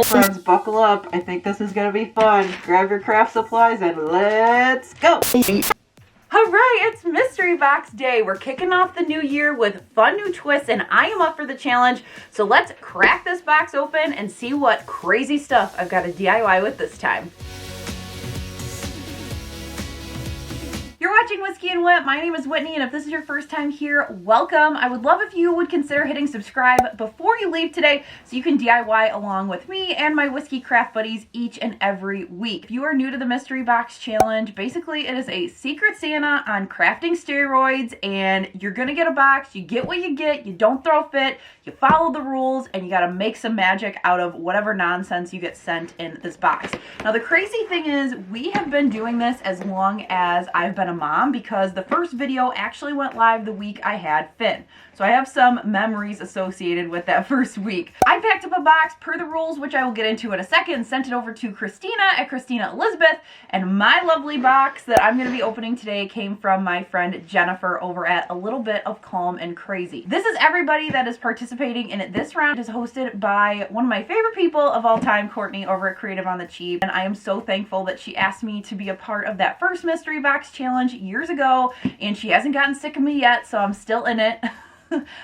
Friends, buckle up. I think this is gonna be fun. Grab your craft supplies and let's go. Alright, it's Mystery Box Day. We're kicking off the new year with fun new twists, and I am up for the challenge. So let's crack this box open and see what crazy stuff I've got to DIY with this time. You're watching Whiskey and Whit. My name is Whitney, and if this is your first time here, welcome. I would love if you would consider hitting subscribe before you leave today so you can DIY along with me and my whiskey craft buddies each and every week. If you are new to the Mystery Box Challenge, basically it is a Secret Santa on crafting steroids, and you're gonna get a box, you get what you get, you don't throw a fit, you follow the rules, and you gotta make some magic out of whatever nonsense you get sent in this box. Now the crazy thing is, we have been doing this as long as I've been a mom, because the first video actually went live the week I had Finn. So I have some memories associated with that first week. I packed up a box per the rules, which I will get into in a second, sent it over to Christina at Christina Elizabeth, and my lovely box that I'm going to be opening today came from my friend Jennifer over at A Little Bit of Calm and Crazy. This is everybody that is participating in it. This round is hosted by one of my favorite people of all time, Courtney, over at Creative on the Cheap, and I am so thankful that she asked me to be a part of that first Mystery Box Challenge years ago, and she hasn't gotten sick of me yet, so I'm still in it.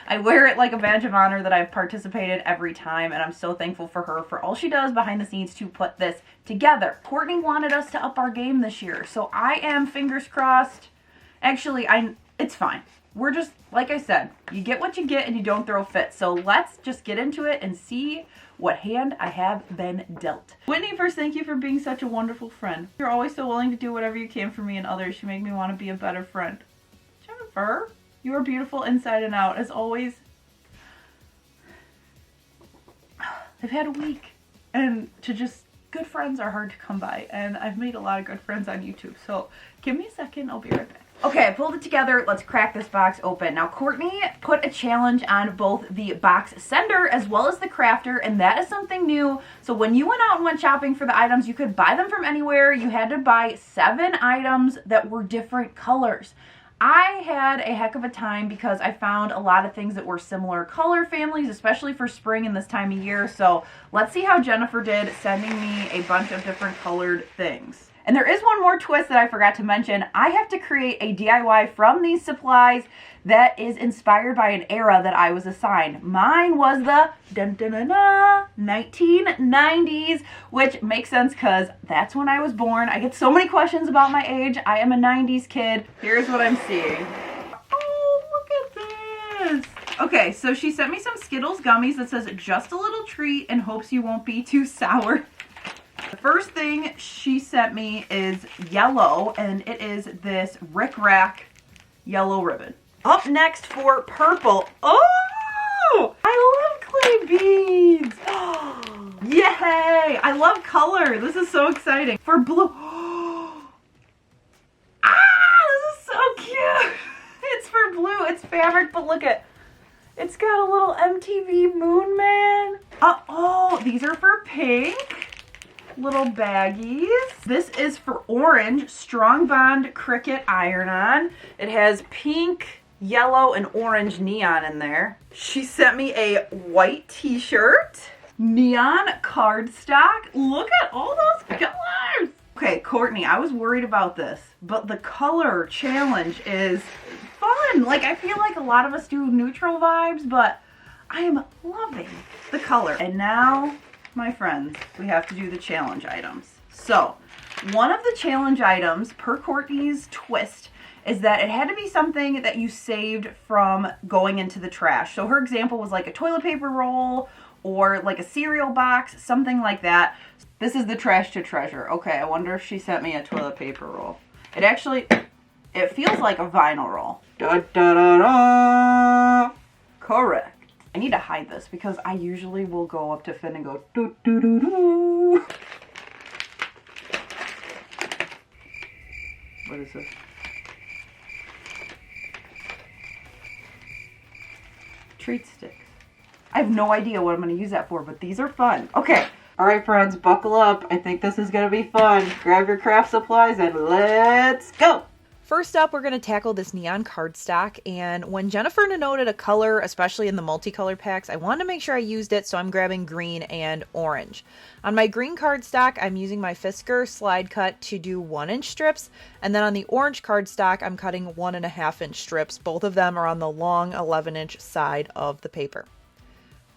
I wear it like a badge of honor that I've participated every time, and I'm so thankful for her for all she does behind the scenes to put this together. Courtney wanted us to up our game this year, so I am fingers crossed. Actually, it's fine. We're just, like I said, you get what you get and you don't throw a fit. So let's just get into it and see what hand I have been dealt. Whitney, first, thank you for being such a wonderful friend. You're always so willing to do whatever you can for me and others. You make me want to be a better friend. Jennifer, you are beautiful inside and out, as always. I've had a week, and good friends are hard to come by, and I've made a lot of good friends on YouTube, so give me a second, I'll be right back. Okay, I pulled it together. Let's crack this box open. Now, Courtney put a challenge on both the box sender as well as the crafter, and that is something new. So when you went out and went shopping for the items, you could buy them from anywhere. You had to buy 7 items that were different colors. I had a heck of a time because I found a lot of things that were similar color families, especially for spring and this time of year. So let's see how Jennifer did, sending me a bunch of different colored things. And there is one more twist that I forgot to mention. I have to create a DIY from these supplies that is inspired by an era that I was assigned. Mine was the 1990s, which makes sense because that's when I was born. I get so many questions about my age. I am a 90s kid. Here's what I'm seeing. Oh, look at this. Okay, so she sent me some Skittles gummies that says just a little treat and hopes you won't be too sour. The first thing she sent me is yellow, and it is this Rick Rack yellow ribbon. Up next for purple. Oh, I love clay beads. Yay! I love color. This is so exciting. For blue. This is so cute. It's for blue. It's fabric, but look at, it's got a little MTV Moon Man. Oh, these are for pink. Little baggies. This is for orange, Strong Bond Cricut iron-on. It has pink, yellow, and orange neon in there. She sent me a white t-shirt, neon cardstock. Look at all those colors. Okay, Courtney, I was worried about this, but the color challenge is fun. Like, I feel like a lot of us do neutral vibes, but I am loving the color. And now, my friends, we have to do the challenge items. So, one of the challenge items, per Courtney's twist, is that it had to be something that you saved from going into the trash. So her example was like a toilet paper roll or like a cereal box, something like that. This is the trash to treasure. Okay, I wonder if she sent me a toilet paper roll. It feels like a vinyl roll. Da, da, da, da. Correct. I need to hide this because I usually will go up to Finn and go doo doo doo doo. What is this? Treat sticks. I have no idea what I'm going to use that for, but these are fun. Okay. All right, friends, buckle up. I think this is going to be fun. Grab your craft supplies and let's go. First up, we're going to tackle this neon cardstock, and when Jennifer noted a color, especially in the multicolor packs, I wanted to make sure I used it, so I'm grabbing green and orange. On my green cardstock, I'm using my Fisker slide cut to do 1-inch strips, and then on the orange cardstock, I'm cutting 1.5-inch strips. Both of them are on the long 11-inch side of the paper.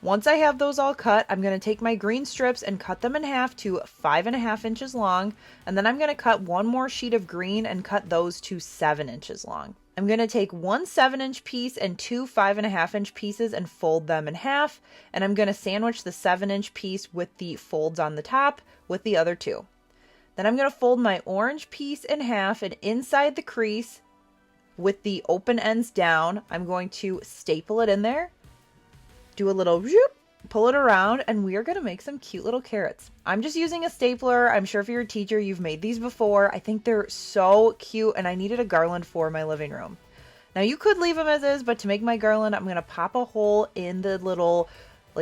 Once I have those all cut, I'm going to take my green strips and cut them in half to 5.5 inches long, and then I'm going to cut one more sheet of green and cut those to 7 inches long. I'm going to take one 7-inch piece and two 5.5-inch pieces and fold them in half, and I'm going to sandwich the 7-inch piece with the folds on the top with the other two. Then I'm going to fold my orange piece in half, and inside the crease with the open ends down, I'm going to staple it in there. Do a little zoop, pull it around, and we are going to make some cute little carrots. I'm just using a stapler. I'm sure if you're a teacher, you've made these before. I think they're so cute, and I needed a garland for my living room. Now you could leave them as is, but to make my garland, I'm going to pop a hole in the little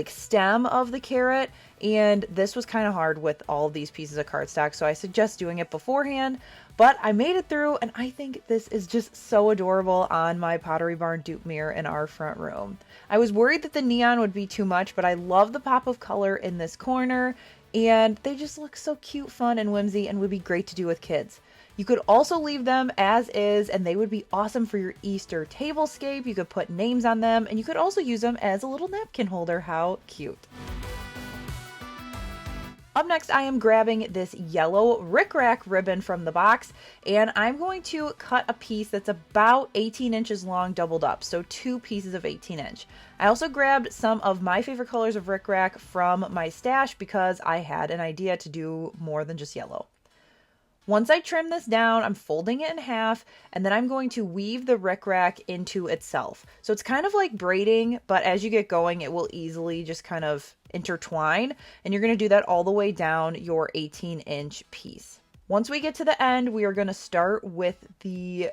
stem of the carrot, and this was kind of hard with all of these pieces of cardstock, so I suggest doing it beforehand. But I made it through, and I think this is just so adorable on my Pottery Barn dupe mirror in our front room. I was worried that the neon would be too much, but I love the pop of color in this corner, and they just look so cute, fun, and whimsy, and would be great to do with kids. You could also leave them as is, and they would be awesome for your Easter tablescape. You could put names on them, and you could also use them as a little napkin holder. How cute. Up next, I am grabbing this yellow rickrack ribbon from the box, and I'm going to cut a piece that's about 18 inches long doubled up, so 2 pieces of 18 inch. I also grabbed some of my favorite colors of rickrack from my stash because I had an idea to do more than just yellow. Once I trim this down, I'm folding it in half, and then I'm going to weave the rickrack into itself. So it's kind of like braiding, but as you get going, it will easily just kind of intertwine, and you're going to do that all the way down your 18-inch piece. Once we get to the end, we are going to start with the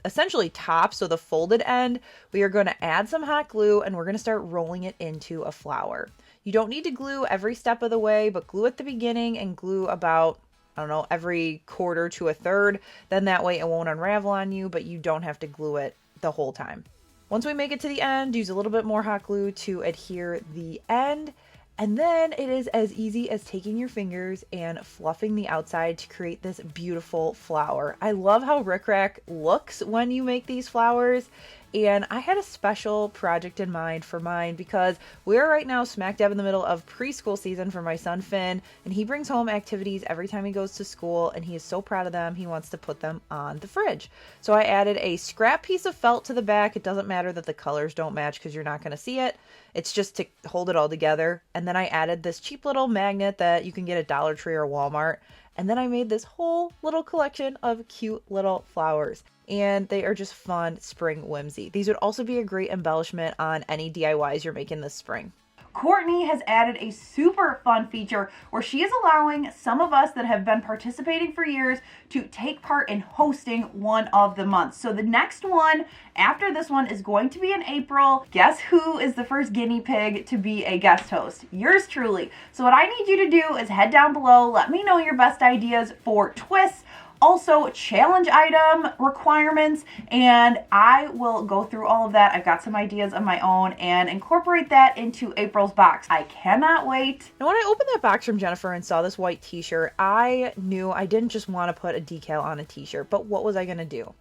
essentially top, so the folded end. We are going to add some hot glue, and we're going to start rolling it into a flower. You don't need to glue every step of the way, but glue at the beginning and glue about, I don't know, every quarter to a third. Then that way it won't unravel on you, but you don't have to glue it the whole time. Once we make it to the end, use a little bit more hot glue to adhere the end. And then it is as easy as taking your fingers and fluffing the outside to create this beautiful flower. I love how rickrack looks when you make these flowers. And I had a special project in mind for mine because we're right now smack dab in the middle of preschool season for my son Finn, and he brings home activities every time he goes to school, and he is so proud of them, he wants to put them on the fridge. So I added a scrap piece of felt to the back. It doesn't matter that the colors don't match because you're not going to see it. It's just to hold it all together. And then I added this cheap little magnet that you can get at Dollar Tree or Walmart. And then I made this whole little collection of cute little flowers. And they are just fun spring whimsy. These would also be a great embellishment on any DIYs you're making this spring. Courtney has added a super fun feature where she is allowing some of us that have been participating for years to take part in hosting one of the months. So the next one after this one is going to be in April. Guess who is the first guinea pig to be a guest host? Yours truly. So what I need you to do is head down below. Let me know your best ideas for twists, also challenge item requirements, and I will go through all of that. I've got some ideas of my own and incorporate that into April's box. I cannot wait. And when I opened that box from Jennifer and saw this white t-shirt, I knew I didn't just want to put a decal on a t-shirt, but what was I going to do?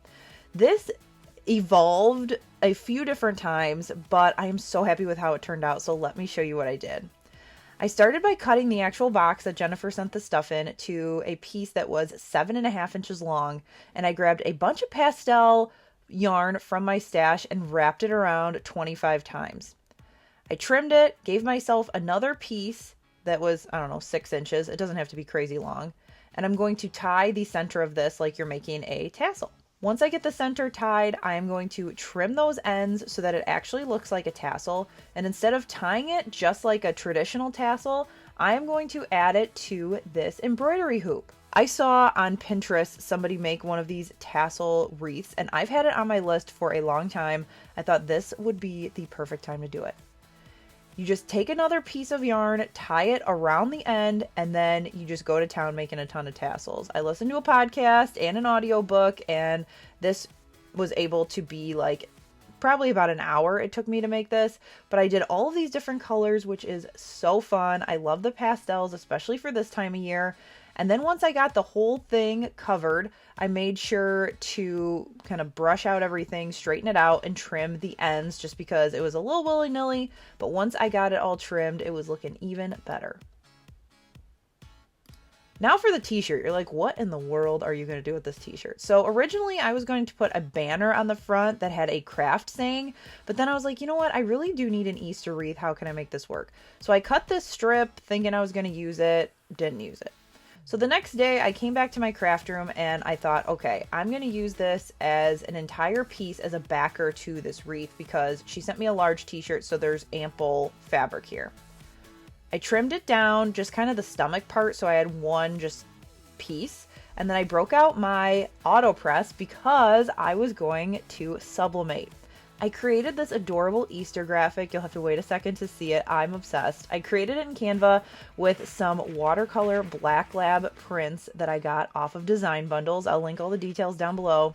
This evolved a few different times, but I am so happy with how it turned out, so let me show you what I did. I started by cutting the actual box that Jennifer sent the stuff in to a piece that was 7.5 inches long, and I grabbed a bunch of pastel yarn from my stash and wrapped it around 25 times. I trimmed it, gave myself another piece that was, I don't know, 6 inches. It doesn't have to be crazy long. And I'm going to tie the center of this like you're making a tassel. Once I get the center tied, I am going to trim those ends so that it actually looks like a tassel. And instead of tying it just like a traditional tassel, I am going to add it to this embroidery hoop. I saw on Pinterest somebody make one of these tassel wreaths, and I've had it on my list for a long time. I thought this would be the perfect time to do it. You just take another piece of yarn, tie it around the end, and then you just go to town making a ton of tassels. I listened to a podcast and an audiobook, and this was able to be like probably about an hour it took me to make this, but I did all of these different colors, which is so fun. I love the pastels, especially for this time of year. And then once I got the whole thing covered, I made sure to kind of brush out everything, straighten it out, and trim the ends just because it was a little willy-nilly. But once I got it all trimmed, it was looking even better. Now for the t-shirt, you're like, what in the world are you going to do with this t-shirt? So originally I was going to put a banner on the front that had a craft saying, but then I was like, you know what? I really do need an Easter wreath. How can I make this work? So I cut this strip thinking I was going to use it, didn't use it. So the next day I came back to my craft room and I thought, okay, I'm going to use this as an entire piece as a backer to this wreath because she sent me a large t-shirt, so there's ample fabric here. I trimmed it down, just kind of the stomach part, so I had one just piece. And then I broke out my auto press because I was going to sublimate. I created this adorable Easter graphic. You'll have to wait a second to see it. I'm obsessed. I created it in Canva with some watercolor black lab prints that I got off of design bundles. I'll link all the details down below.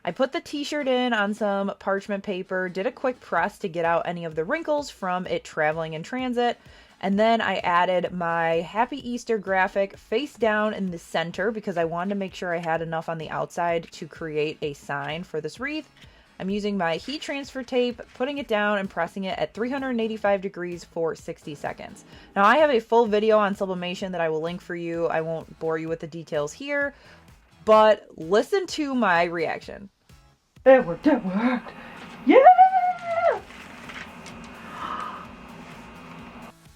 I put the t-shirt in on some parchment paper, did a quick press to get out any of the wrinkles from it traveling in transit. And then I added my Happy Easter graphic face down in the center because I wanted to make sure I had enough on the outside to create a sign for this wreath. I'm using my heat transfer tape, putting it down and pressing it at 385 degrees for 60 seconds. Now I have a full video on sublimation that I will link for you. I won't bore you with the details here, but listen to my reaction. It worked, it worked. Yeah!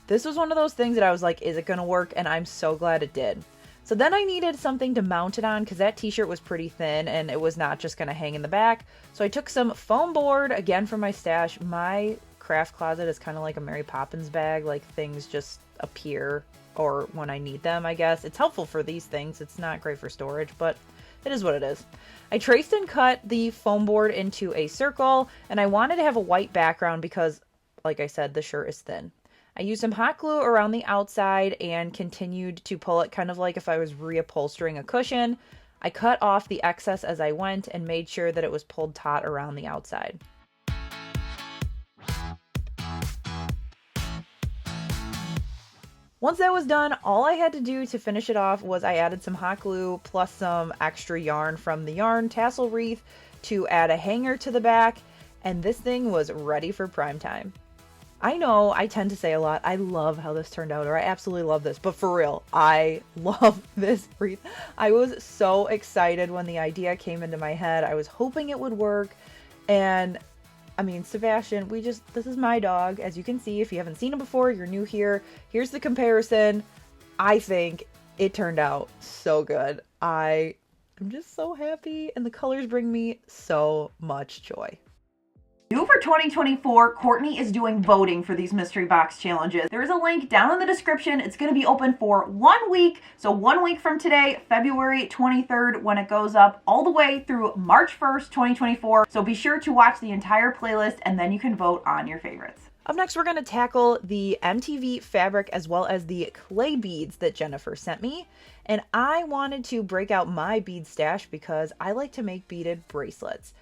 This was one of those things that I was like, is it going to work? And I'm so glad it did. So then I needed something to mount it on because that t-shirt was pretty thin and it was not just going to hang in the back. So I took some foam board, again from my stash. My craft closet is kind of like a Mary Poppins bag, like things just appear or when I need them, I guess. It's helpful for these things. It's not great for storage, but it is what it is. I traced and cut the foam board into a circle and I wanted to have a white background because, like I said, the shirt is thin. I used some hot glue around the outside and continued to pull it kind of like if I was reupholstering a cushion. I cut off the excess as I went and made sure that it was pulled taut around the outside. Once that was done, all I had to do to finish it off was I added some hot glue plus some extra yarn from the yarn tassel wreath to add a hanger to the back, and this thing was ready for prime time. I know I tend to say a lot, I love how this turned out, or I absolutely love this, but for real, I love this wreath. I was so excited when the idea came into my head. I was hoping it would work, and I mean, Sebastian, this is my dog. As you can see, if you haven't seen him before, you're new here. Here's the comparison. I think it turned out so good. I'm just so happy, and the colors bring me so much joy. New for 2024, Courtney is doing voting for these mystery box challenges. There is a link down in the description. It's going to be open for 1 week. So 1 week from today, February 23rd, when it goes up all the way through March 1st, 2024. So be sure to watch the entire playlist and then you can vote on your favorites. Up next, we're going to tackle the MTV fabric as well as the clay beads that Jennifer sent me. And I wanted to break out my bead stash because I like to make beaded bracelets.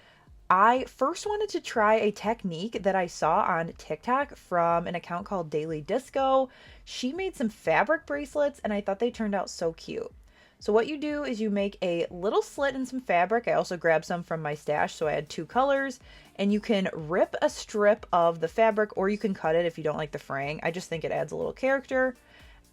I first wanted to try a technique that I saw on TikTok from an account called Daily Disco. She made some fabric bracelets and I thought they turned out so cute. So what you do is you make a little slit in some fabric. I also grabbed some from my stash, so I had 2 colors. And you can rip a strip of the fabric or you can cut it if you don't like the fraying. I just think it adds a little character.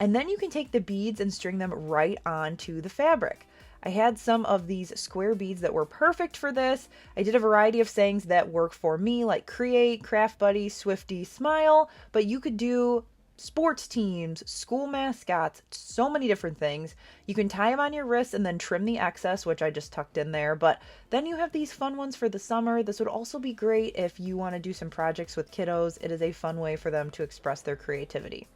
And then you can take the beads and string them right onto the fabric. I had some of these square beads that were perfect for this. I did a variety of sayings that work for me, like create, craft buddy, swifty, smile, but you could do sports teams, school mascots, so many different things. You can tie them on your wrists and then trim the excess, which I just tucked in there, but then you have these fun ones for the summer. This would also be great if you want to do some projects with kiddos. It is a fun way for them to express their creativity.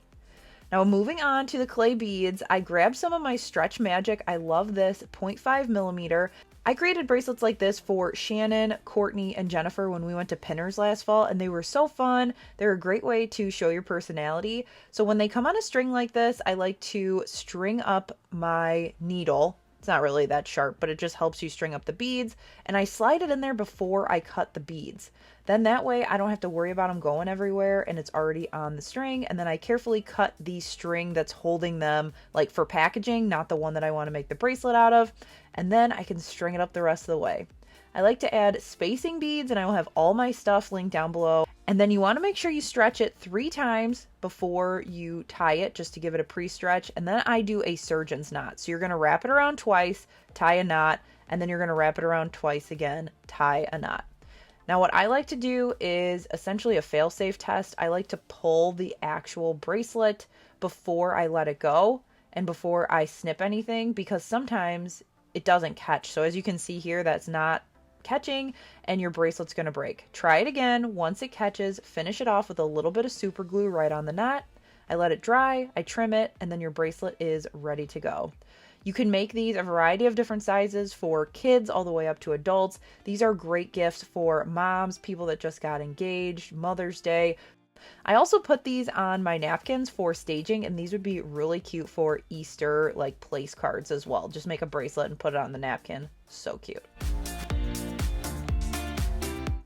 Now moving on to the clay beads, I grabbed some of my Stretch Magic. I love this 0.5 millimeter. I created bracelets like this for Shannon, Courtney, and Jennifer when we went to Pinners last fall, and they were so fun. They're a great way to show your personality. So when they come on a string like this, I like to string up my needle. It's not really that sharp, but it just helps you string up the beads, and I slide it in there before I cut the beads. Then that way I don't have to worry about them going everywhere, and it's already on the string. And then I carefully cut the string that's holding them, like for packaging, not the one that I want to make the bracelet out of. And then I can string it up the rest of the way. I like to add spacing beads, and I will have all my stuff linked down below. And then you want to make sure you stretch it 3 times before you tie it, just to give it a pre-stretch. And then I do a surgeon's knot. So you're going to wrap it around twice, tie a knot, and then you're going to wrap it around twice again, tie a knot. Now what I like to do is essentially a fail-safe test. I like to pull the actual bracelet before I let it go and before I snip anything, because sometimes it doesn't catch. So as you can see here, that's not catching and your bracelet's going to break. Try it again. Once it catches, finish it off with a little bit of super glue right on the knot. I let it dry, I trim it, and then your bracelet is ready to go. You can make these a variety of different sizes for kids all the way up to adults. These are great gifts for moms, people that just got engaged, Mother's Day. I also put these on my napkins for staging, and these would be really cute for Easter, like place cards as well. Just make a bracelet and put it on the napkin. So cute.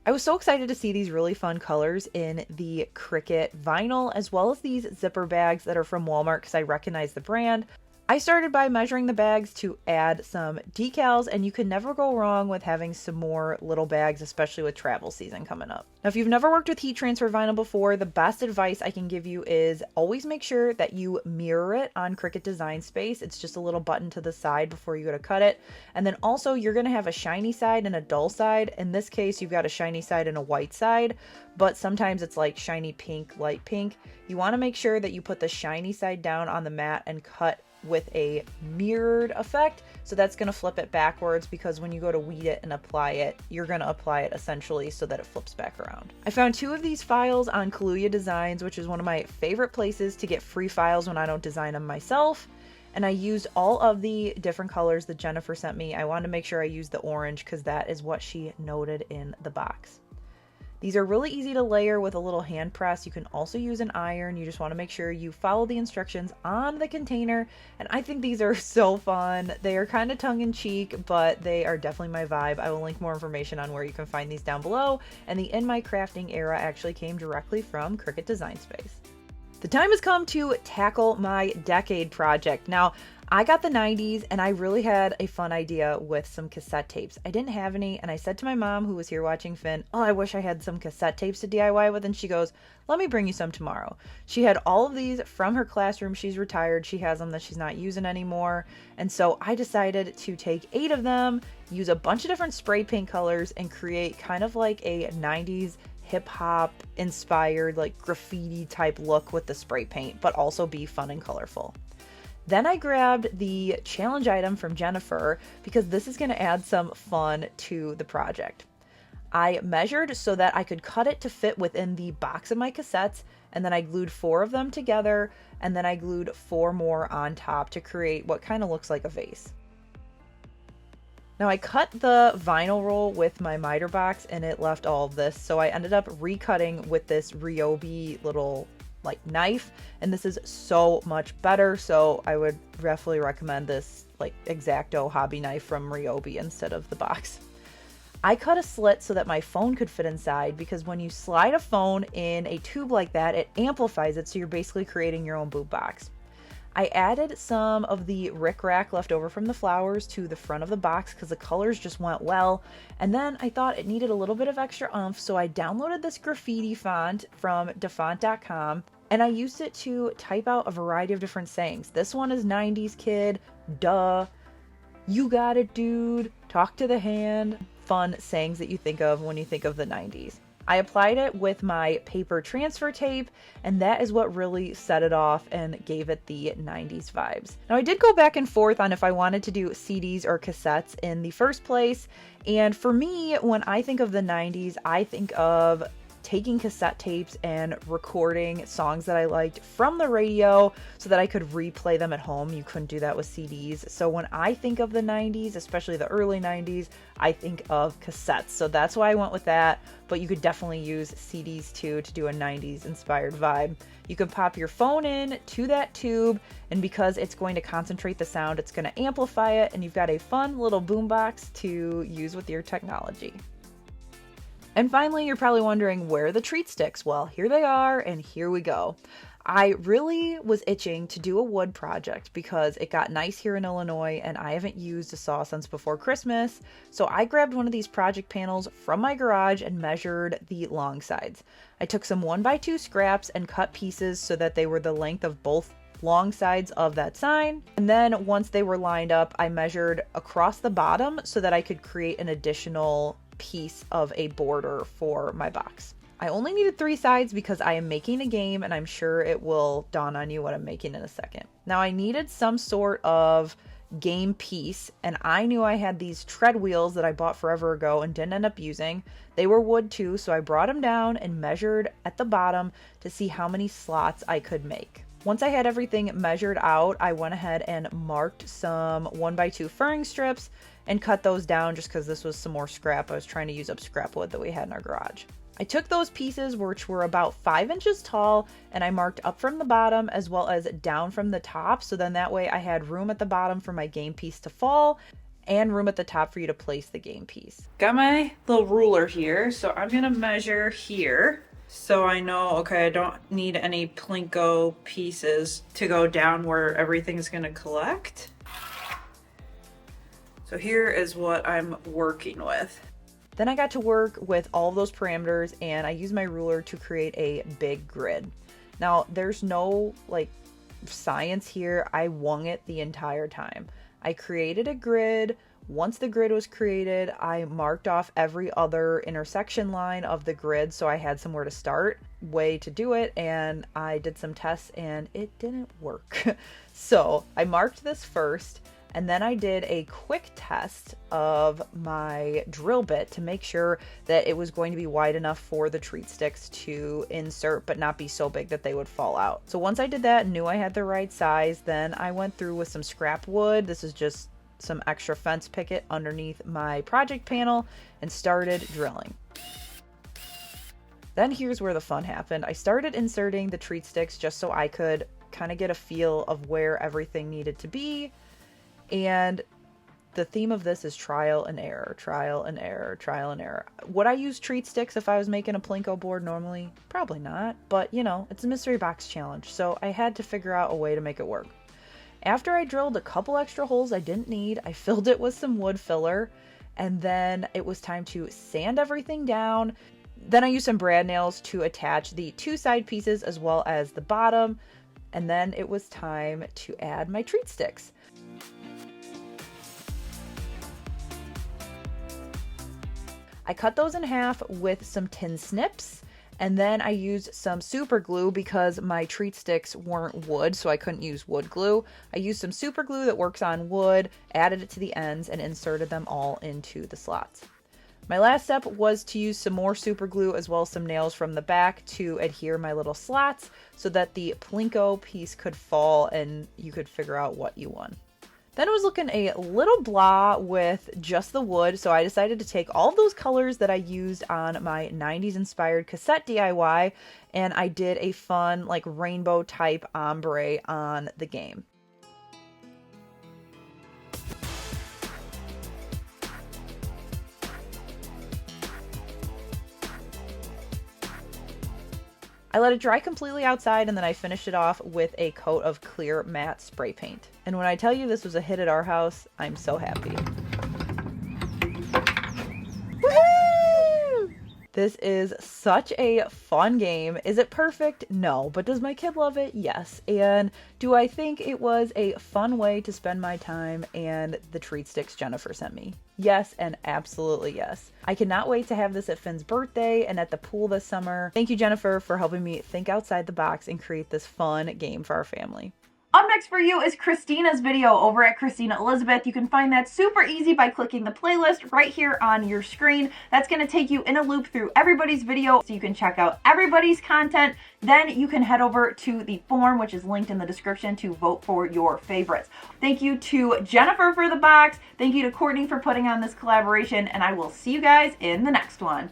I was so excited to see these really fun colors in the Cricut vinyl, as well as these zipper bags that are from Walmart because I recognize the brand. I started by measuring the bags to add some decals, and you can never go wrong with having some more little bags, especially with travel season coming up. Now, if you've never worked with heat transfer vinyl before, the best advice I can give you is always make sure that you mirror it on Cricut Design Space. It's just a little button to the side before you go to cut it. And then also you're going to have a shiny side and a dull side. In this case, you've got a shiny side and a white side, but sometimes it's like shiny pink, light pink. You want to make sure that you put the shiny side down on the mat and cut with a mirrored effect. So that's going to flip it backwards, because when you go to weed it and apply it, you're going to apply it essentially so that it flips back around. I found 2 of these files on Kaluuya Designs, which is one of my favorite places to get free files when I don't design them myself. And I used all of the different colors that Jennifer sent me. I wanted to make sure I used the orange because that is what she noted in the box. These are really easy to layer with a little hand press. You can also use an iron. You just want to make sure you follow the instructions on the container. And I think these are so fun. They are kind of tongue-in-cheek, but they are definitely my vibe. I will link more information on where you can find these down below. And the In My Crafting era actually came directly from Cricut Design Space. The time has come to tackle my decade project. Now, I got the 90s and I really had a fun idea with some cassette tapes. I didn't have any, and I said to my mom, who was here watching Finn, oh, I wish I had some cassette tapes to DIY with, and she goes, let me bring you some tomorrow. She had all of these from her classroom. She's retired. She has them that she's not using anymore. And so I decided to take 8 of them, use a bunch of different spray paint colors, and create kind of like a 90s hip-hop inspired, like graffiti type look with the spray paint, but also be fun and colorful. Then I grabbed the challenge item from Jennifer because this is going to add some fun to the project. I measured so that I could cut it to fit within the box of my cassettes, and then I glued 4 of them together, and then I glued 4 more on top to create what kind of looks like a vase. Now I cut the vinyl roll with my miter box and it left all of this, so I ended up recutting with this Ryobi little like knife, and this is so much better, so I would definitely recommend this like X-Acto hobby knife from Ryobi instead of the box. I cut a slit so that my phone could fit inside, because when you slide a phone in a tube like that, it amplifies it, so you're basically creating your own boot box. I added some of the rickrack left over from the flowers to the front of the box because the colors just went well, and then I thought it needed a little bit of extra oomph, so I downloaded this graffiti font from dafont.com, and I used it to type out a variety of different sayings. This one is 90s kid, duh, you got it dude, talk to the hand, fun sayings that you think of when you think of the 90s. I applied it with my paper transfer tape, and that is what really set it off and gave it the 90s vibes. Now I did go back and forth on if I wanted to do CDs or cassettes in the first place, and for me, when I think of the 90s, I think of taking cassette tapes and recording songs that I liked from the radio so that I could replay them at home. You couldn't do that with CDs. So when I think of the 90s, especially the early 90s, I think of cassettes. So that's why I went with that. But you could definitely use CDs too to do a 90s inspired vibe. You can pop your phone in to that tube, and because it's going to concentrate the sound, it's going to amplify it, and you've got a fun little boombox to use with your technology. And finally, you're probably wondering, where are the treat sticks? Well, here they are, and here we go. I really was itching to do a wood project because it got nice here in Illinois and I haven't used a saw since before Christmas. So I grabbed one of these project panels from my garage and measured the long sides. I took some 1x2 scraps and cut pieces so that they were the length of both long sides of that sign. And then once they were lined up, I measured across the bottom so that I could create an additional piece of a border for my box. I only needed 3 sides because I am making a game, and I'm sure it will dawn on you what I'm making in a second. Now I needed some sort of game piece, and I knew I had these tread wheels that I bought forever ago and didn't end up using. They were wood too, so I brought them down and measured at the bottom to see how many slots I could make. Once I had everything measured out, I went ahead and marked some 1x2 furring strips and cut those down just because this was some more scrap. I was trying to use up scrap wood that we had in our garage. I took those pieces, which were about 5 inches tall, and I marked up from the bottom as well as down from the top. So then that way I had room at the bottom for my game piece to fall and room at the top for you to place the game piece. Got my little ruler here. So I'm going to measure here. So I know, okay, I don't need any plinko pieces to go down where everything's going to collect. So here is what I'm working with. Then I got to work with all of those parameters and I used my ruler to create a big grid. Now there's no like science here. I wung it the entire time. I created a grid. Once the grid was created, I marked off every other intersection line of the grid so I had somewhere to start, way to do it, and I did some tests and it didn't work. So I marked this first. And then I did a quick test of my drill bit to make sure that it was going to be wide enough for the treat sticks to insert, but not be so big that they would fall out. So once I did that and knew I had the right size, then I went through with some scrap wood. This is just some extra fence picket underneath my project panel and started drilling. Then here's where the fun happened. I started inserting the treat sticks just so I could kind of get a feel of where everything needed to be. And the theme of this is trial and error, trial and error, trial and error. Would I use treat sticks if I was making a plinko board normally? Probably not, but you know, it's a mystery box challenge, so I had to figure out a way to make it work. After I drilled a couple extra holes I didn't need, I filled it with some wood filler, and then it was time to sand everything down. Then I used some brad nails to attach the 2 side pieces as well as the bottom, and then it was time to add my treat sticks. I cut those in half with some tin snips, and then I used some super glue because my treat sticks weren't wood, so I couldn't use wood glue. I used some super glue that works on wood, added it to the ends, and inserted them all into the slots. My last step was to use some more super glue as well as some nails from the back to adhere my little slots so that the plinko piece could fall and you could figure out what you won. Then it was looking a little blah with just the wood, so I decided to take all of those colors that I used on my 90s inspired cassette DIY, and I did a fun like rainbow type ombre on the game. I let it dry completely outside, and then I finished it off with a coat of clear matte spray paint. And when I tell you this was a hit at our house, I'm so happy. Woohoo! This is such a fun game. Is it perfect? No. But does my kid love it? Yes. And do I think it was a fun way to spend my time and the treat sticks Jennifer sent me? Yes, and absolutely yes. I cannot wait to have this at Finn's birthday and at the pool this summer. Thank you, Jennifer, for helping me think outside the box and create this fun game for our family. Up next for you is Christina's video over at Christina Elizabeth. You can find that super easy by clicking the playlist right here on your screen. That's going to take you in a loop through everybody's video so you can check out everybody's content. Then you can head over to the form, which is linked in the description, to vote for your favorites. Thank you to Jennifer for the box. Thank you to Courtney for putting on this collaboration, and I will see you guys in the next one.